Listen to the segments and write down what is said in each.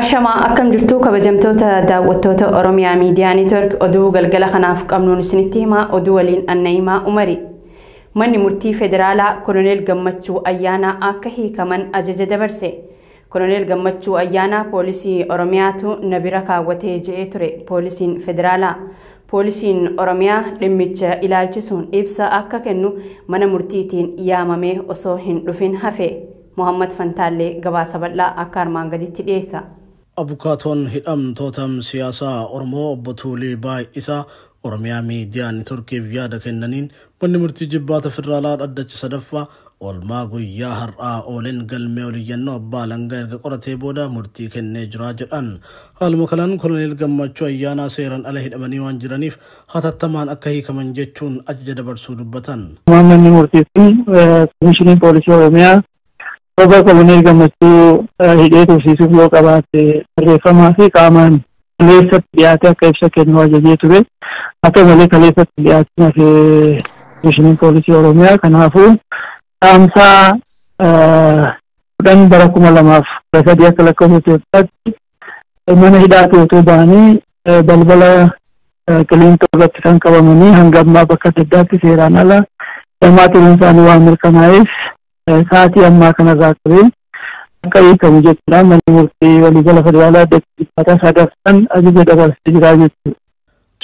Ashama akkam jirtu kabajamtoota daawwattoota Oromiyaa Miidiyaa Neetwork oduu galgala kanaaf qabnuun isinitti himaa oduu waliin Annaimaa Umari. Manni murtii federaalaa Koloneel Gammachuu Ayyaanaa akka hiikaman ajaja dabarse. Koloneel Gammachuu Ayyaanaa poolisii Oromiyaatu nabira kaawwatee jedhee ture. Poolisiin federaalaa Poolisiin Oromiyaa dhimmicha ilaalchisuun ibsa akka kennu mana murtiitiin yaamamee osoo hin dhufin hafe. Muhammad Fantaalee gabaasa bal'aa akka armaan gaditti dhiyeessa. Abukaatoon hidhamtootam siyaasaa Oromoo obbo Tuulii Baay'isaa Oromiyaa Miidiyaa Neetworkiif yaada kennaniin manni murtii jibbaata federaalaa dhaddacha sadaffaa oolmaa guyyaa har'aa oolen galmee oliyyannoo abbaa alangaa erga qoratee booda murtii kennee jira jedhan. Haaluma kanaan Koloneel Gammachuu Ayyaanaa seeran ala hidhamanii waan jiraniif hatattamaan akka hiikaman jechuun ajaja dabarsuu dubbatan. Manni murtii Komishinii Poolisii Oromiyaa Roba Koloneel Gammachuu hidhee tursiisuuf yoo qabaate barreeffamaa fi qaamaan kaleessatti dhiyaatee akka ibsa kennu ajajee ture. Akka malee kaleessatti dhiyaatee Komishiniin Poolisii Oromiyaa kanaafuu dhaamsaa 10/2013 akka lakkoofsa Itoophiyaatti mana hidhaatti otoo ba'anii balbala Qiliinxoo irratti kan qabamanii hanga ammaa bakka adda addaatti seeraan ala hidhamaa turuun isaanii waan mirkanaa'eef sa'aatii ammaa kanarraa qabee akka hiikamu jechuudha. Manni murtii waliigala federaalaa dhaddacha sadaffaan ajaja dabarsee jira jechuudha.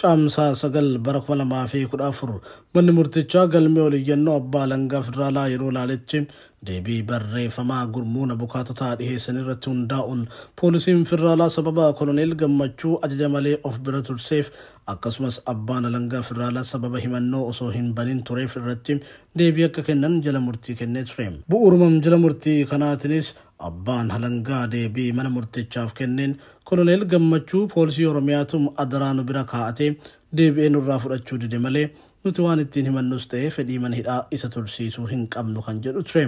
Caamsaa 9/2014 manni murtichaa galmee oliyyannoo abbaa alangaa federaalaa yeroo laalechi deebii barreeffamaa gurmuun abukaatotaa dhiheessan irratti hundaa'uun poolisiin federaalaa sababa Koloneel Gammachuu ajaja malee of bira turseef akkasumas abbaan alangaa federaalaa sababa himannoo osoo hin banin tureef irratti deebii akka kennan jala murtii kennee ture. Bu'uurumam jala murtii kanaatinis abbaan alangaa deebii mana murtichaaf kenneen Koloneel Gammachuu poolisii Oromiyaatum adaraanu bira kaa'atee deebi'ee nurraa fudhachuu dide malee nuti waan ittiin himannus ta'ee fedhii mana hidhaa isa tursiisuu hin qabnu kan jedhu ture.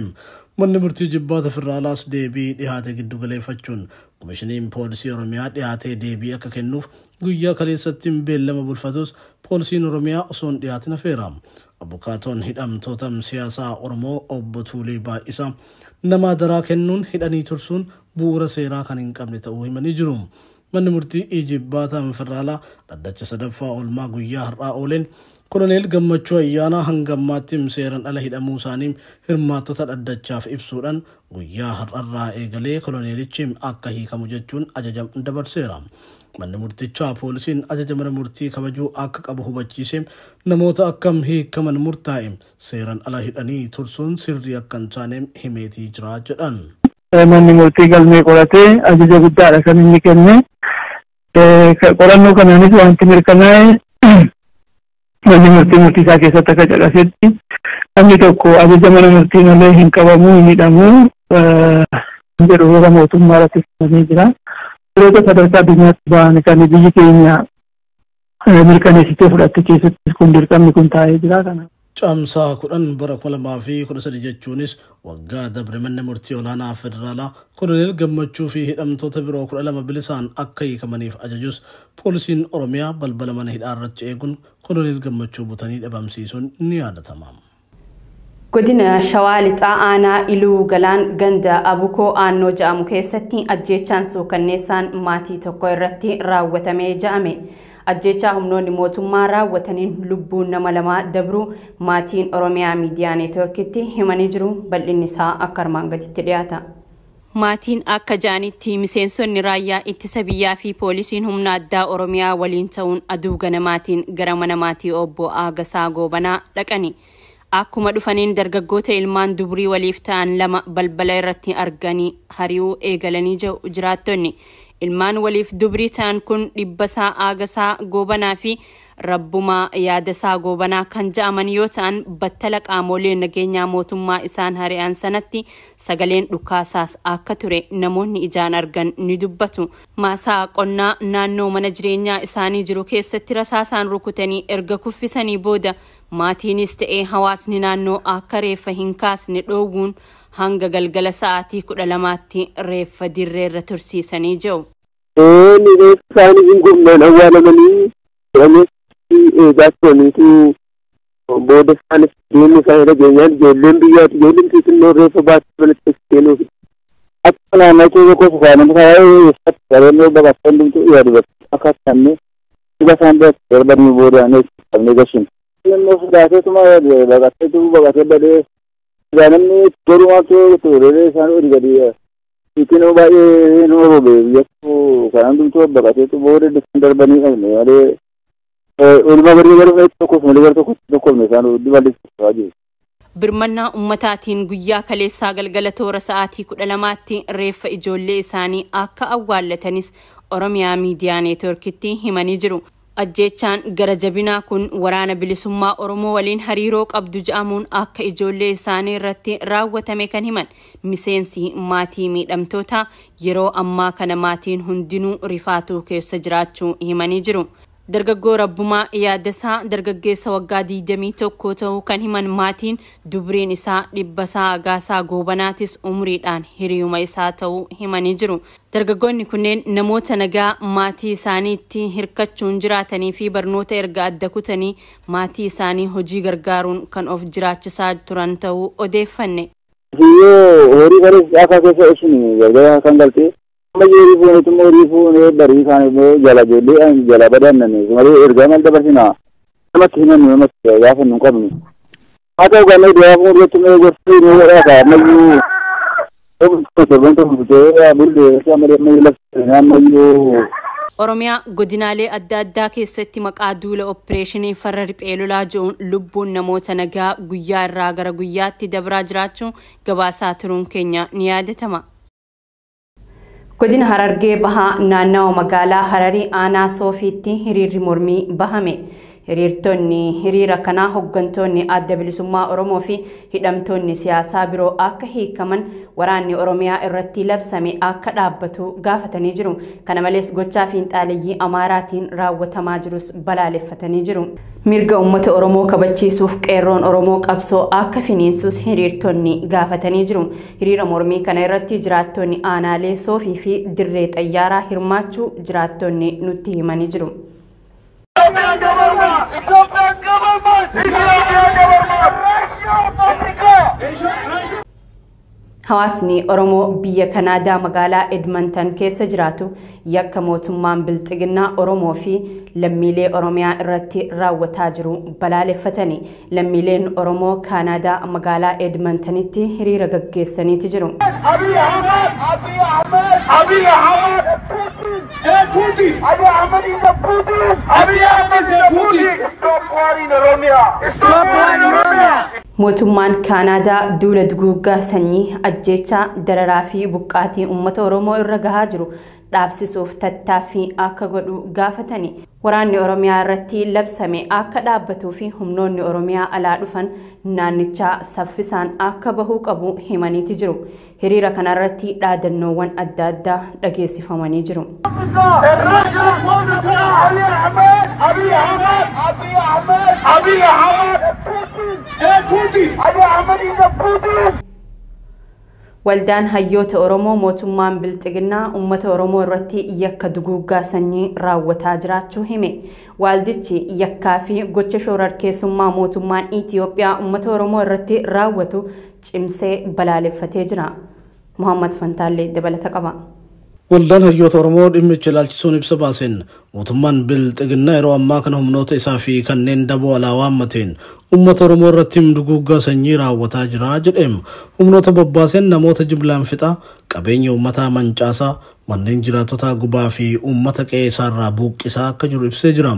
Manni murtii jibbaata federaalaas deebii dhihaate giddu galeeffachuun Komishiniin Poolisii Oromiyaa dhihaatee deebii akka kennuuf guyyaa kaleessatti beellama bulfatus poolisiin Oromiyaa osoo hin dhiyaatin hafeera. Abukaatoon hidhamtootam siyaasaa Oromoo obbo Tuulii Baay'isaa nama daraa kennuun hidhanii tursuun bu'uura seeraa kan hin qabne ta'uu himanii jiru. Manni murtii jibbaata federaalaa dhaddacha sadaffaa oolmaa guyyaa har'aa ooleen Koloneel Gammachuu Ayyaanaa hanga ammaatti seeran ala hidhamuu isaanii hirmaattota dhaddachaaf ibsuudhaan guyyaa har'arraa eegalee koloneelichi akka hiikamu jechuun ajaja dabarseera. Manni murtichaa poolisiin ajaja mana murtii kabajuu akka qabu hubachiise namoota akkam hiikaman murtaa'e seeran ala hidhanii tursuun sirrii akka hin taane himeetii jira jedhan. Manni murtii galmee qoratee ajaja guddaadha kan inni kenne. Qorannoo kanaanis wanti mirkanaa'e manni murtii isaa keessatti akka caqasetti namni tokko ajaja mana murtii malee hin qabamuu hin hidhamuu jedhu yeroo mootummaa irratti fudhatee jira. Yeroo sadarkaa addunyaatti ba'an kan biyyi keenya mirkaneessitee fudhatte keessattis kun dirqamni kun taa'ee jira kana. Caamsaa 10/2013 jechuunis waggaa dabre manni murtii olaanaa federaalaa Koloneel Gammachuu fi hidhamtoota biroo 12 bilisaan akka hiikamaniif ajajus poolisiin Oromiyaa balbala mana hidhaa irratti eeguun Koloneel Gammachuu butanii dhabamsiisuun ni yaadatama. Godina Shawaa Lixaa Aanaa Iluu Galaan ganda Abukoo Aannoo jedhamu keessatti ajjeechaan suukanneessaan maatii tokko irratti raawwatamee jedhame. Ajjeechaa humnoonni mootummaa raawwataniin lubbuun nama lamaa dabru maatiin Oromiyaa Miidiyaa Neetworkitti himanii jiru. Bal'inni isaa akka armaan gaditti dhiyaata. Maatiin akka jaanitti miseensonni raayyaa ittisa biyyaa fi poolisiin humna addaa Oromiyaa waliin ta'uun aduu ganamaatiin gara mana maatii obbo Aagasaa Goobanaa dhaqani. Akkuma dhufaniin dargaggoota ilmaan dubrii waliif ta'an lama balbala irratti arganii hari'uu eegalanii jiraattonni. Ilmaan waliif dubrii ta'an kun Dhibbasaa Aagasaa Goobanaa fi Rabbumaa Yaadasaa Goobanaa kan jedhaman yoo ta'an battala qaamolee nageenyaa mootummaa isaan hari'an sanatti sagaleen dhukaasaas akka ture namoonni ijaan argan ni dubbatu. Maasaa qonnaa naannoo mana jireenyaa isaanii jiru keessatti rasaasaan rukutanii erga kuffisanii booda maatiinis ta'ee hawaasni naannoo akka reeffa hin kaasne dhoowwuun hanga galgala sa'aatii 12tti reeffa dirreerra tursiisanii jiru. Isaan hin gumnaan awwaalamanii eegaatoniitu booda isaanis deemuu isaanii dhageenyaan ijoolleen biyyaati ijoolleen xixinnoo reeffa baattuu walitti seenuuf أنا ما تقول كوس فانا بخير يستقبل إنه بقى سندم تو يادي بس أكاد سامي إذا سامي تربى مبوري أنا سامي قشين لأنه سداسة ثم بقى تو بقى تبدأ إذا تروما تو ريلي سانو رجالي लेकिन वो भाई नो हो गए ये तो कारण तो बताते तो बहुत डिफेंडर बनी है अरे उनका बरीगर में तो कुछ मिलेगा तो कुछ मिसान दिवाली आज birmannaa ummataatiin guyyaa kaleessaa galgala toora sa'aatii 12tti reeffa ijoollee isaanii akka awwaallatanis Oromiyaa miidiyaa neetworkitti himanii jiru. Ajjeechaan gara jabinaa kun waraana bilisummaa Oromoo waliin hariiroo qabdu jedhamuun akka ijoollee isaanii irratti raawwatame kan himan miseensi maatii miidhamtoota yeroo ammaa kana maatiin hundinuu rifaatuu keessa jiraachuu himanii jiru. Dargaggoo Rabbumaa Yaadasaa dargaggeessa waggaa 21 ta'uu kan himan maatiin dubriin isaa Dhibbasaa Agaasaa Goobanaatis umriidhaan hiriyuma isaa ta'uu himanii jiru. Dargaggoonni kunneen namoota nagaa maatii isaaniitti hirkachuun jiraatanii fi barnoota erga adda kutanii maatii isaanii hojii gargaaruun kan of jiraachisaa turan ta'uu odeeffanne. horii garis akka keessa ishini gargaaraa kan galtee Majuri pun itu mau rifun dari sana mau jalan jadi jalan badan ni. Semua ergaman dah bersina. Sama kena ni mas ya kan nungkap ni. Atau kalau dia pun dia tu mau bersih mau apa maju. Itu sebentar tu ya boleh. Sama dia mau lepas maju. Oromiyaa godinaalee adda addaa keessatti maqaa duula opereeshinii farra riphee lolaa jiruun lubbuun namoota nagaa guyyaa irraa gara guyyaatti dabraa jiraachuun gabaasaa turuun keenya ni yaadatama. Godina Harargee bahaa naannawaa magaalaa Hararii aanaa Soofiitti hiriirri mormii bahame. Hiriirtonni hiriira kanaa hoggantoonni adda bilisummaa Oromoo fi hidhamtoonni siyaasaa biroo akka hiikaman waraanni Oromiyaa irratti labsame akka dhaabbatu gaafatanii jiru. Kana malees gochaa fiinxaaleeyyii Amaaraatiin raawwatamaa jirus balaaleffatanii jiru. Mirga uummata Oromoo kabachiisuuf qeerroon Oromoo qabsoo akka finiinsus hiriirtonni gaafatanii jiru. Hiriira mormii kana irratti jiraattonni aanaalee Soofii fi dirree xayyaaraa hirmaachuu jiraattonni nutti himanii jiru. Hawaasni Oromoo biyya Kanaadaa magaalaa Edmonton keessa jiraatu yakka mootummaan bilxiginaa Oromoo fi lammiilee Oromiyaa irratti raawwataa jiru balaaleffatanii lammiileen Oromoo Kanaadaa magaalaa Edmontonitti hiriira gaggeessaniiti jiru. Mootummaan Kanaadaa duula duguuggaa sanyii ajjeechaa dararaa fi buqqaatii uummata Oromoo irra gahaa jiru dhaabsisuuf tattaaffii akka godhu gaafatanii waraanni Oromiyaa irratti labsame akka dhaabbatuu fi humnoonni Oromiyaa alaa dhufan naannichaa saffisaan akka bahuu qabu himaniiti jiru. Hiriira kanarratti dhaadannoowwan adda addaa dhageessifamanii jiru. Waldaan hayyoota Oromoo mootummaan bilxiginaa uummata Oromoo irratti yakka duguuggaa sanyii raawwataa jiraachuu hime. Waldichi yakkaa fi gocha shororkeessummaa mootummaan Itiyoophiyaa uummata Oromoo irratti raawwatu cimsee balaaleffatee jira. Muhammad Fantaalee dabalata qaba. Waldaan hayyoota Oromoo dhimmicha ilaalchisuun ibsa baaseen mootummaan bilxiginaa yeroo ammaa kana humnoota isaa fi kanneen daboo alaa waammateen uummata Oromoo irratti duguuggaa sanyii raawwataa jira jedheem humnoota bobbaaseen namoota jimlaan fixa qabeenya uummataa mancaasaa manneen jiraattotaa gubaa fi uummata qe'ee isaarraa buqqisaa akka jiru ibsee jira.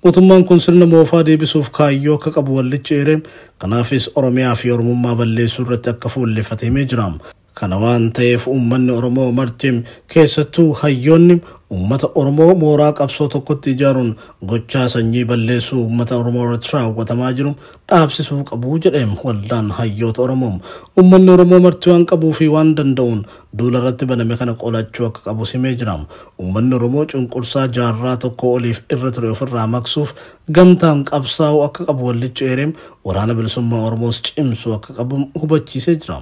Mootummaan kun sirna moofaa deebisuuf kaayyoo akka qabu wallichi eereem kanaafis Oromiyaa fi Oromummaa balleessuu irratti akka fuulleeffatamee jira. Kana waan ta'eef uummanni Oromoo martim keessattuu hayyoonni uummata Oromoo mooraa qabsoo tokkotti ijaaruun gochaa sanyii balleessuu uummata Oromoo irratti raawwatamaa jiru dhaabsisuu qabu jedheem waldaan hayyoota Oromoo. Uummanni Oromoo marti waan qabuu fi waan danda'uun duula irratti baname kana qolachuu akka qabu simee jira. Uummanni Oromoo cunqursaa jaarraa tokko oliif irra ture ofirraa maqsuuf gamtaan qabsaa'uu akka qabu wallichi eereem waraana bilisummaa Oromoos cimsuu akka qabu hubachiisee jira.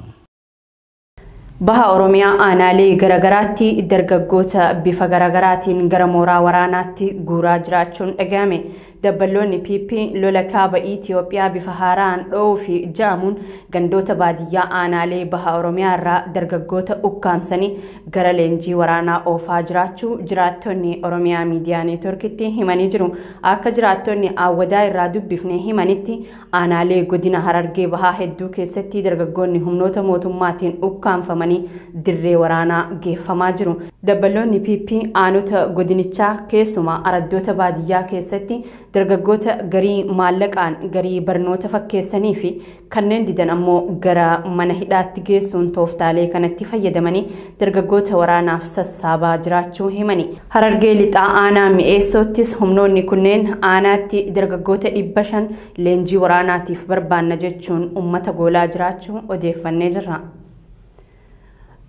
Baha Oromiyaa aanaalee garagaraatti dargaggoota bifa garagaraatiin gara mooraa waraanaatti guuraa jiraachuun dhagahame. Dabballoonni PP lola kaaba Itoophiyaa bifa haaraan dho'uu fi jaamuun gandoota baadiyyaa aanaalee baha Oromiyaa irraa dargaggoota ukkaamsanii gara leenjii waraanaa oofaa jiraachuu jiraattonni Oromiyaa Miidiyaa Neetworkitti himanii jiru. Akka jiraattonni Awwadaa irraa dubbifnee himanitti aanaalee godina Harargee bahaa hedduu keessatti dargaggoonni humnoota mootummaatiin ukkaamfamanii dirree waraanaa geeffamaa jiru. Dabballoonni PP aanota godinichaa keessumaa araddoota baadiyyaa keessatti dargaggoota garii maallaqaan garii barnoota fakkeessanii fi kanneen didan ammoo gara mana hidhaatti geessuun tooftaalee kanatti fayyadamanii dargaggoota waraanaaf sassaabaa jiraachuu himani. Harargee lixaa aanaa mi'eessoottis humnoonni kunneen aanaatti dargaggoota 500 leenjii waraanaatiif barbaanna jechuun uummata goolaa jiraachuu odeeffannee jirra.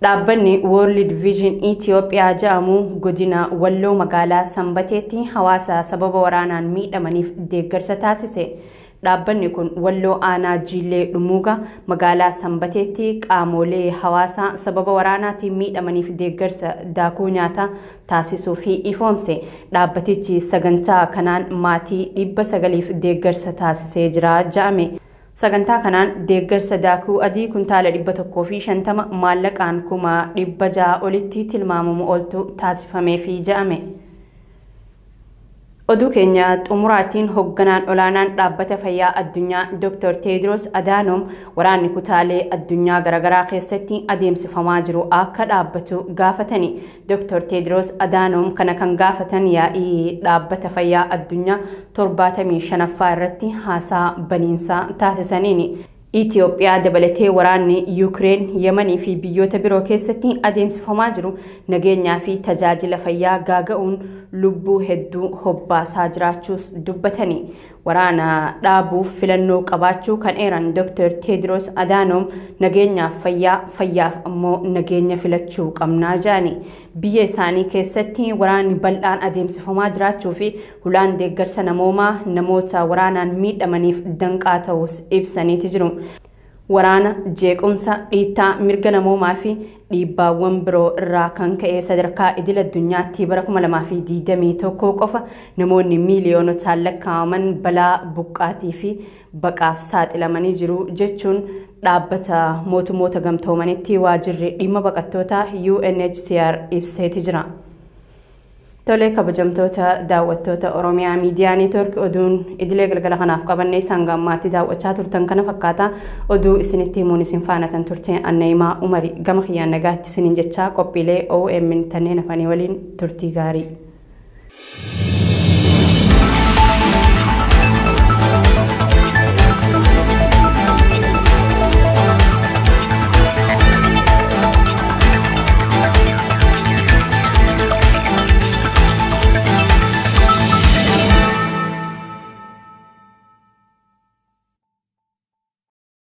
Dhaabbanni World Vision Ethiopia jedhamu godina Walloo magaalaa Sanbateetti hawaasa sababa waraanaan miidhamaniif deeggarsa taasise. Dhaabbanni kun Walloo aanaa Jiillee Dhumuuga magaalaa Sanbateetti qaamolee hawaasaa sababa waraanaatiin miidhamaniif deeggarsa daakuu nyaataa taasisuu fi ifoomse. Dhaabbatichi sagantaa kanaan maatii 900f deeggarsa taasisee jira jedhame. Sagantaa kanaan deeggarsa daakuu adii kuntaala 150 maallaqaan 600 olitti tilmaamamu oltu taasifamee fi jedhame. Oduu keenya xumuraatiin hoogganaan olaanaan dhaabbata fayyaa addunyaa Dr. Tedros Adhanom waraanni kutaalee addunyaa garagaraa keessatti adeemsifamaa jiru akka dhaabbatu gaafatani. Dr. Tedros Adhanom kana kan gaafatan yaa'ii dhaabbata fayyaa addunyaa 75ffaa irratti haasaa baniinsaa taasisaniini. Itoophiyaa dabalatee waraanni Ukraine, Yemanii fi biyyoota biroo keessatti adeemsifamaa jiru nageenyaa fi tajaajila fayyaa gaaga'uun lubbuu hedduu hobbaasaa jiraachuus dubbatanii. Waraana dhaabuuf filannoo qabaachuu kan eeran Dr. Tedros Adhanom nageenyaaf fayyaaf ammoo nageenya filachuu qabnaa jedhani. Biyya isaanii keessatti waraanni bal'aan adeemsifamaa jiraachuu fi hulaan deeggarsa namoomaa namoota waraanaan miidhamaniif danqaa ta'us ibsaniiti jiru. Waraana jeequmsa dhiittaa mirga namoomaa fi dhiibbaawwan biroo irraa kan ka'e sadarkaa idil addunyaatti bara 2021 qofa namoonni miiliyoonotaan lakkaa'aman balaa buqqaatii fi baqaaf saaxilamanii jiru jechuun dhaabbata mootummoota gamtoomanitti waajirri dhimma baqattootaa UNHCR ibseeti jira. Tole kabajamtoota daawwattoota Oromiyaa Miidiyaa Neetwork oduun idilee galgala kanaaf qabannee sangammaatti daawwachaa turtan kana fakkaata. Oduu isinitti himuun isin faana tan turte Anneemaa Umari gama kiyyaan nagaatti isiniin jechaa qophiilee OMN tanneen afanii waliin turtii gaarii.